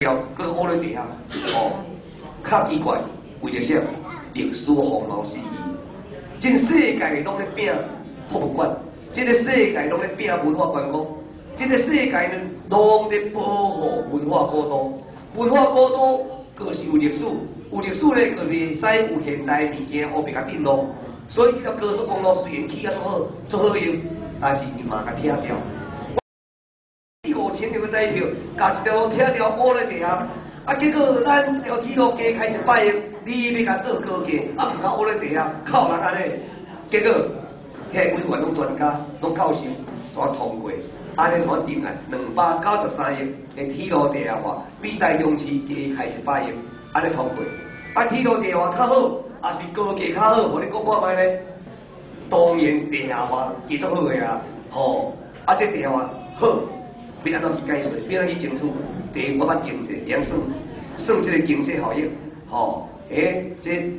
了，搁是乌咧地下，哦，较奇怪，为着啥？历史风貌是义，真世界拢咧拼博物馆，这个世界拢咧拼文化观光，这个世界呢拢咧保护文化古都，文化古都就是有历史，有历史咧就袂使有现代物件互别甲顶咯。所以这条高速公路虽然起啊做好用，但是你嘛甲拆掉。5000张的代票，甲一条铁条乌咧地下，啊结果咱这条铁路加开100亿，你要甲做高架，啊唔甲乌咧地下靠人安尼，结果遐委员拢专家拢教授怎通过，安尼怎定啊？293亿的铁路地下化，比台中市加开100亿，安尼通过。啊铁路地下化较好，还是高架较好？互你讲看卖呢？当然地下化是足好个啊，吼！啊这地下化好。要安怎去解释？要安怎去争取？第一，我捌经济，会算这个经济效益，吼，这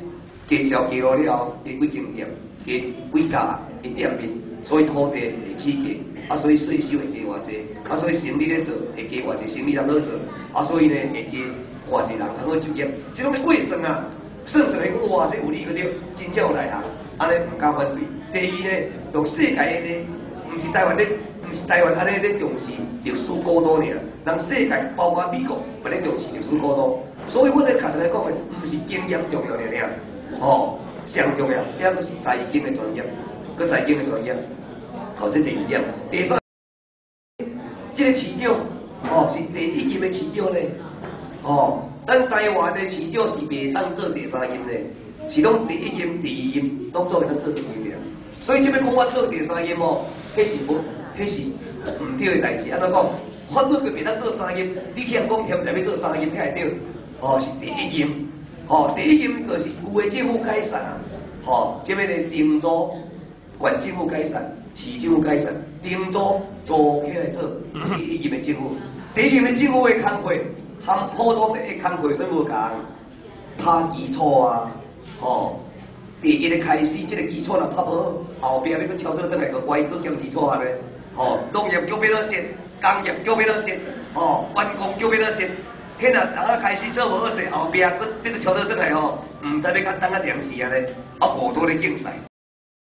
加桥加路了后，加几间店，加几家会店面，所以土地会起价，所以税收会加偌济，所以生意咧做会加偌济，生意人好做，所以呢会加偌济人通好就业，这拢是过算啊，算出来哇，这有理个对，真正有内行，安尼唔敢反对。第二呢，用世界的，唔是台湾的。不是台湾安尼咧重视历史古都尔，人世界包括美国嘛咧重视历史古都，所以我咧确实来讲的，不是经验重要尔，吼，上重要，遐个是财经的专业，佮财经的专业，吼，这第二点。第三，这个市长，吼是第一任的市长咧，吼，咱台湾的市长是袂当做第三任咧，是拢第一任、第二任拢做会当做第二任，所以这边讲我做第三任哦，迄是不。迄是唔对的代志，安怎讲？法律佢袂当做三任，你去人讲添在要做三任，才会对。哦，是第一任，哦，第一任就是有的政府改善啊，哦，这边的定租，县政府改善，市政府改善，定租租起来做第一任的政府，第一任的政府的工课，和普通的工课所无共，拍基础啊，哦。第一个开始，这个基础若拍无好，后壁要去超做转来个歪科兼基础下咧，吼，农业叫要落实，工业叫要落实，吼，员工叫要落实，迄若大家开始做无好势，后壁佫这个超做转来吼，唔知要甲等啊点时啊咧，啊无多咧竞赛。